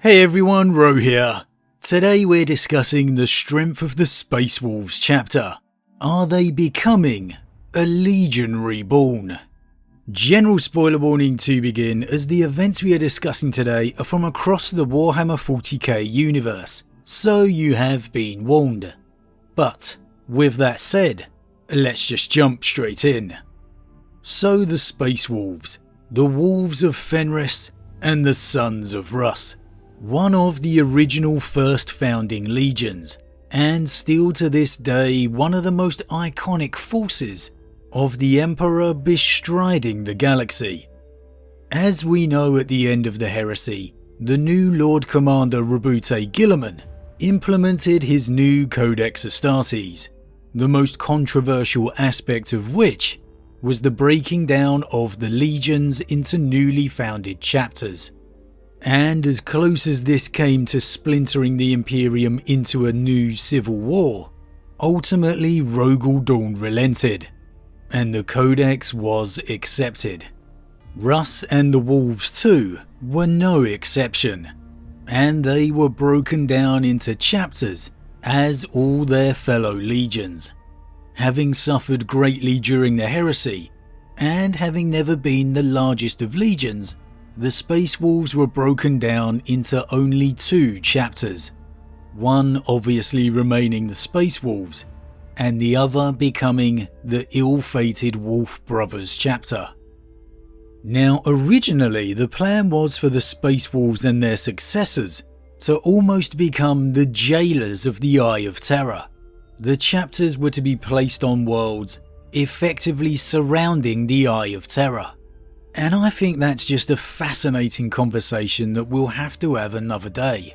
Hey everyone, Rho here. Today we're discussing the strength of the Space Wolves chapter. Are they becoming a Legion Reborn? General spoiler warning to begin, as the events we are discussing today are from across the Warhammer 40k universe, so you have been warned. But with that said, let's just jump straight in. So the Space Wolves, the Wolves of Fenris and the Sons of Russ. One of the original first founding legions, and still to this day one of the most iconic forces of the Emperor bestriding the galaxy. As we know, at the end of the heresy, the new Lord Commander Rebute Guilliman implemented his new Codex Astartes, the most controversial aspect of which was the breaking down of the legions into newly founded chapters. And as close as this came to splintering the Imperium into a new civil war, ultimately Rogel Dawn relented, and the Codex was accepted. Russ and the Wolves too were no exception, and they were broken down into chapters as all their fellow legions. Having suffered greatly during the heresy, and having never been the largest of legions, the Space Wolves were broken down into only two chapters, one obviously remaining the Space Wolves, and the other becoming the ill-fated Wolf Brothers chapter. Now originally the plan was for the Space Wolves and their successors to almost become the jailers of the Eye of Terror. The chapters were to be placed on worlds effectively surrounding the Eye of Terror. And I think that's just a fascinating conversation that we'll have to have another day.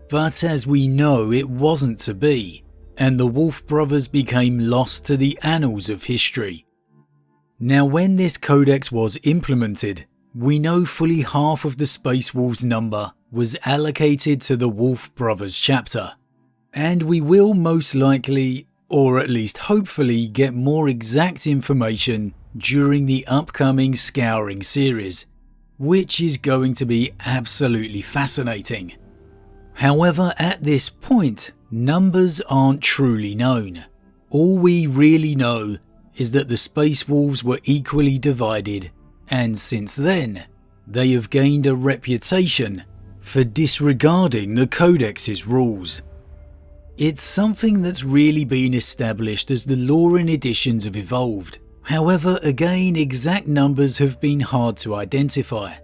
But as we know, it wasn't to be, and the Wolf Brothers became lost to the annals of history. Now when this codex was implemented, we know fully half of the Space Wolves number was allocated to the Wolf Brothers chapter. And we will most likely, or at least hopefully, get more exact information during the upcoming Scouring series, which is going to be absolutely fascinating. However, at this point, numbers aren't truly known. All we really know is that the Space Wolves were equally divided, and since then, they have gained a reputation for disregarding the Codex's rules. It's something that's really been established as the lore and editions have evolved. However, again, exact numbers have been hard to identify.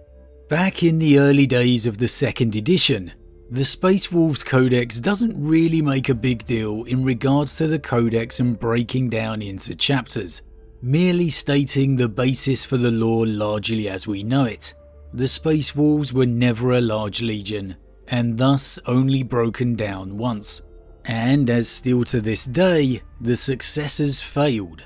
Back in the early days of the second edition, the Space Wolves Codex doesn't really make a big deal in regards to the Codex and breaking down into chapters, merely stating the basis for the lore largely as we know it. The Space Wolves were never a large legion, and thus only broken down once. And as still to this day, the successors failed.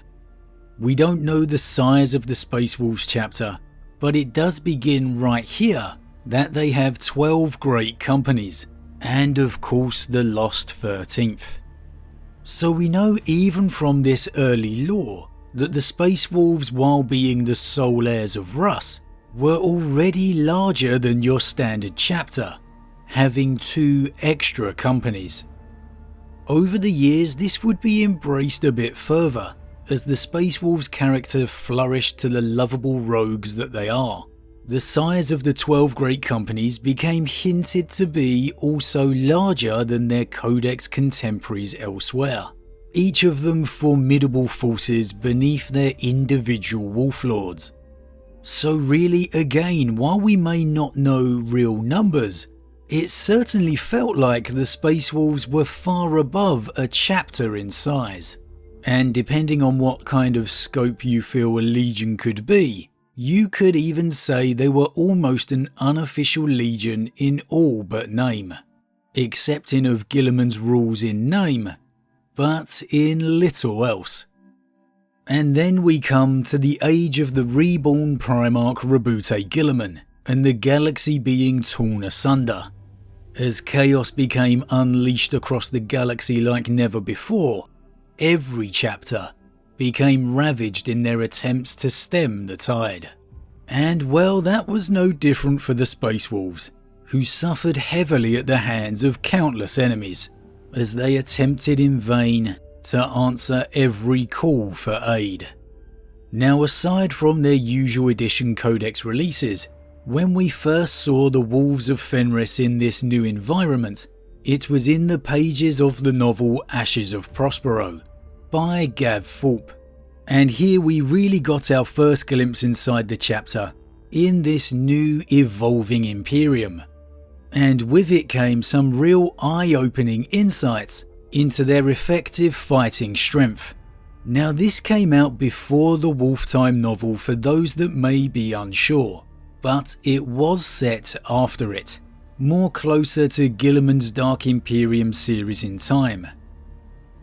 We don't know the size of the Space Wolves chapter, but it does begin right here that they have 12 great companies, and of course the Lost 13th. So we know even from this early lore that the Space Wolves, while being the sole heirs of Russ, were already larger than your standard chapter, having 2 extra companies. Over the years this would be embraced a bit further, as the Space Wolves character flourished to the lovable rogues that they are. The size of the 12 great companies became hinted to be also larger than their Codex contemporaries elsewhere, each of them formidable forces beneath their individual Wolf Lords. So really, again, while we may not know real numbers, it certainly felt like the Space Wolves were far above a chapter in size. And depending on what kind of scope you feel a legion could be, you could even say they were almost an unofficial legion in all but name, accepting of Guilliman's rules in name, but in little else. And then we come to the age of the reborn Primarch Rebute Guilliman, and the galaxy being torn asunder. As chaos became unleashed across the galaxy like never before, every chapter became ravaged in their attempts to stem the tide. And well, that was no different for the Space Wolves. who suffered heavily at the hands of countless enemies, as they attempted in vain to answer every call for aid. Now, aside from their usual edition codex releases, when we first saw the Wolves of Fenris in this new environment, it was in the pages of the novel Ashes of Prospero by Gav Fulp, and here we really got our first glimpse inside the chapter in this new evolving Imperium, and with it came some real eye-opening insights into their effective fighting strength. Now, this came out before the Wolftime novel for those that may be unsure, but it was set after it, more closer to Guilliman's Dark Imperium series in time.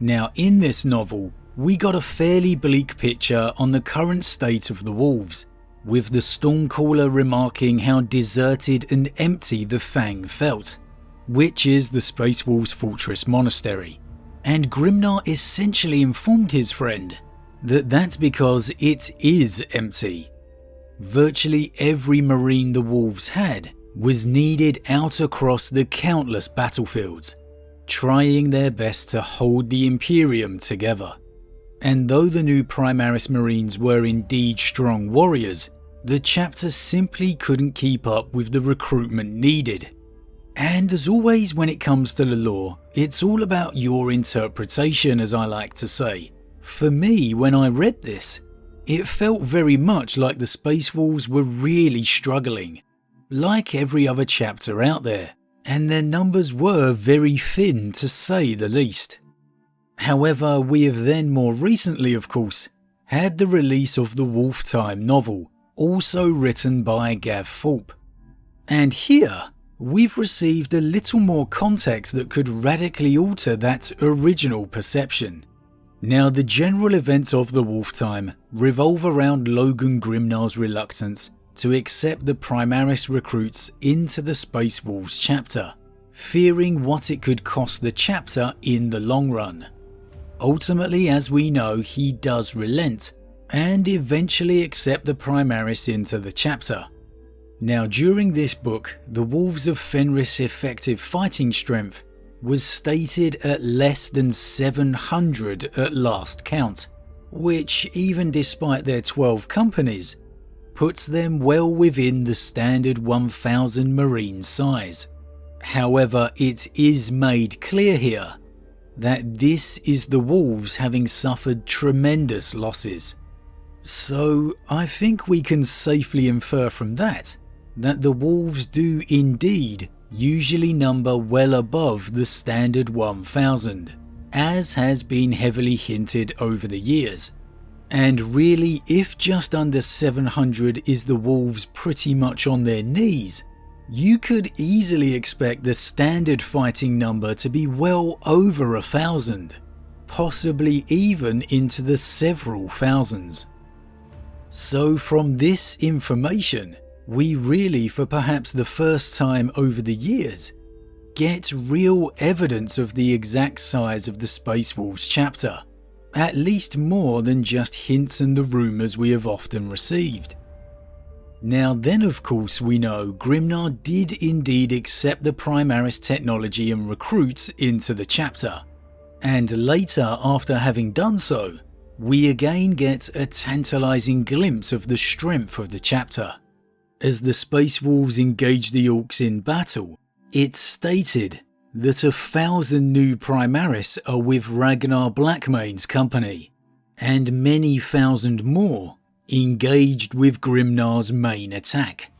Now, in this novel, we got a fairly bleak picture on the current state of the Wolves, with the Stormcaller remarking how deserted and empty the Fang felt, which is the Space Wolves' fortress monastery. And Grimnar essentially informed his friend that that's because it is empty. Virtually every marine the Wolves had was needed out across the countless battlefields, trying their best to hold the Imperium together. And though the new Primaris Marines were indeed strong warriors, the chapter simply couldn't keep up with the recruitment needed. And as always when it comes to the lore, it's all about your interpretation, as I like to say. For me, when I read this, it felt very much like the Space Wolves were really struggling, like every other chapter out there, and their numbers were very thin to say the least. However, we have then more recently, of course, had the release of the Wolftime novel, also written by Gav Fulp. And here, we've received a little more context that could radically alter that original perception. Now, the general events of the Wolftime revolve around Logan Grimnar's reluctance to accept the Primaris recruits into the Space Wolves chapter, fearing what it could cost the chapter in the long run. Ultimately, as we know, he does relent and eventually accept the Primaris into the chapter. Now, during this book, the Wolves of Fenris' effective fighting strength was stated at less than 700 at last count, which, even despite their 12 companies, puts them well within the standard 1000 Marine size. However, it is made clear here that this is the Wolves having suffered tremendous losses. So I think we can safely infer from that the Wolves do indeed usually number well above the standard 1000, as has been heavily hinted over the years. And really, if just under 700 is the Wolves pretty much on their knees, you could easily expect the standard fighting number to be well over 1000, possibly even into the several thousands. So from this information, we really, for perhaps the first time over the years, get real evidence of the exact size of the Space Wolves chapter, at least more than just hints and the rumours we have often received. Now then, of course, we know Grimnar did indeed accept the Primaris technology and recruits into the chapter, and later, after having done so, we again get a tantalising glimpse of the strength of the chapter. As the Space Wolves engage the Orcs in battle, it's stated that 1,000 new Primaris are with Ragnar Blackmane's company, and many thousand more engaged with Grimnar's main attack.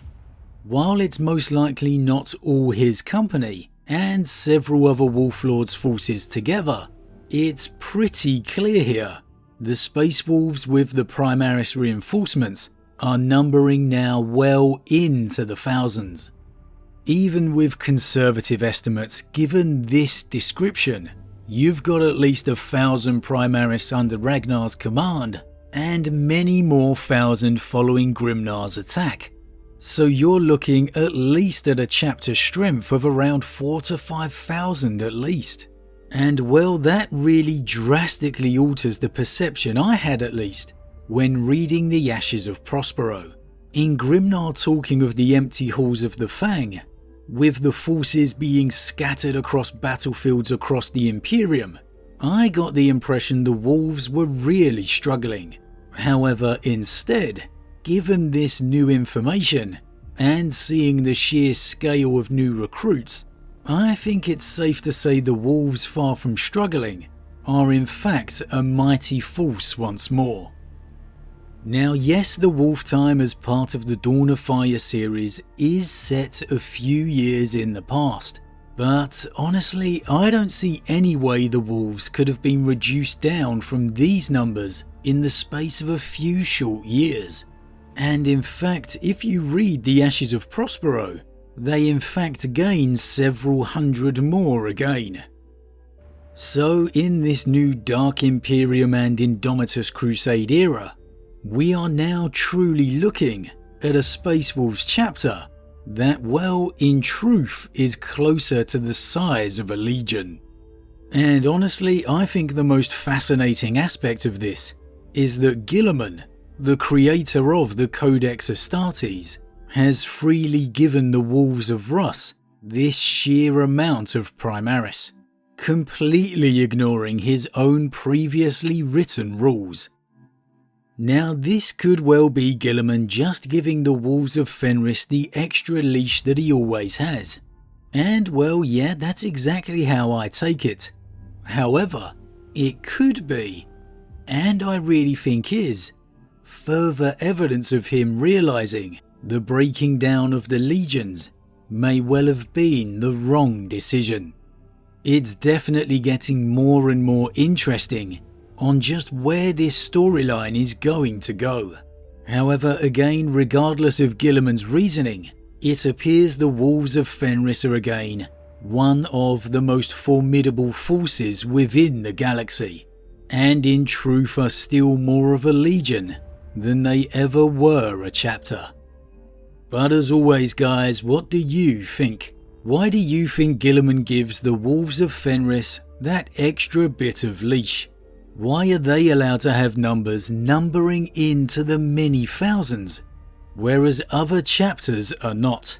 While it's most likely not all his company and several other Wolf Lord's forces together, it's pretty clear here the Space Wolves with the Primaris reinforcements are numbering now well into the thousands. Even with conservative estimates given this description, you've got at least 1,000 Primaris under Ragnar's command, and many more thousand following Grimnar's attack. So you're looking at least at a chapter strength of around 4,000 to 5,000 at least. And well, that really drastically alters the perception I had, at least, when reading the Ashes of Prospero. In Grimnar talking of the empty halls of the Fang, with the forces being scattered across battlefields across the Imperium, I got the impression the wolves were really struggling. However, instead, given this new information, and seeing the sheer scale of new recruits, I think it's safe to say the wolves, far from struggling, are in fact a mighty force once more. Now yes, the Wolf time as part of the Dawn of Fire series is set a few years in the past, but honestly I don't see any way the wolves could have been reduced down from these numbers in the space of a few short years. And in fact, if you read the Ashes of Prospero, they in fact gain several hundred more again. So in this new Dark Imperium and Indomitus Crusade era, we are now truly looking at a Space Wolves chapter that, well, in truth is closer to the size of a legion. And honestly, I think the most fascinating aspect of this is that Guilliman, the creator of the Codex Astartes, has freely given the Wolves of Russ this sheer amount of Primaris, completely ignoring his own previously written rules. Now this could well be Guilliman just giving the Wolves of Fenris the extra leash that he always has. And well, yeah, that's exactly how I take it. However, it could be, and I really think is, further evidence of him realizing the breaking down of the legions may well have been the wrong decision. It's definitely getting more and more interesting on just where this storyline is going to go. However, again, regardless of Guilliman's reasoning, it appears the Wolves of Fenris are again one of the most formidable forces within the galaxy, and in truth are still more of a legion than they ever were a chapter. But as always guys, what do you think? Why do you think Guilliman gives the Wolves of Fenris that extra bit of leash? Why are they allowed to have numbers numbering into the many thousands, whereas other chapters are not?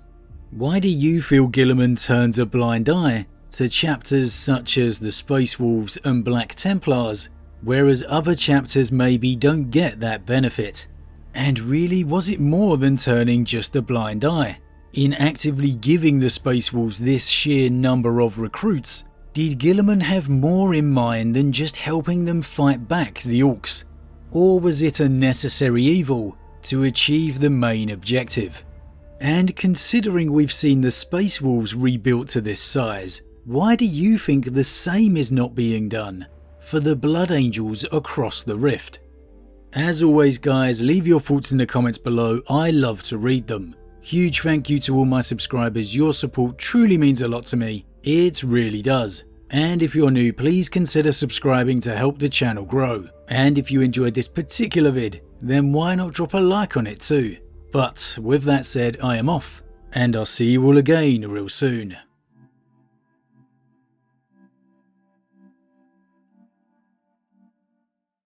Why do you feel Guilliman turns a blind eye to chapters such as the Space Wolves and Black Templars, whereas other chapters maybe don't get that benefit? And really, was it more than turning just a blind eye? In actively giving the Space Wolves this sheer number of recruits, did Guilliman have more in mind than just helping them fight back the Orcs? Or was it a necessary evil to achieve the main objective? And considering we've seen the Space Wolves rebuilt to this size, why do you think the same is not being done for the Blood Angels across the Rift? As always guys, leave your thoughts in the comments below, I love to read them. Huge thank you to all my subscribers, your support truly means a lot to me, it really does. And if you're new, please consider subscribing to help the channel grow. And if you enjoyed this particular vid, then why not drop a like on it too? But with that said, I am off, and I'll see you all again real soon.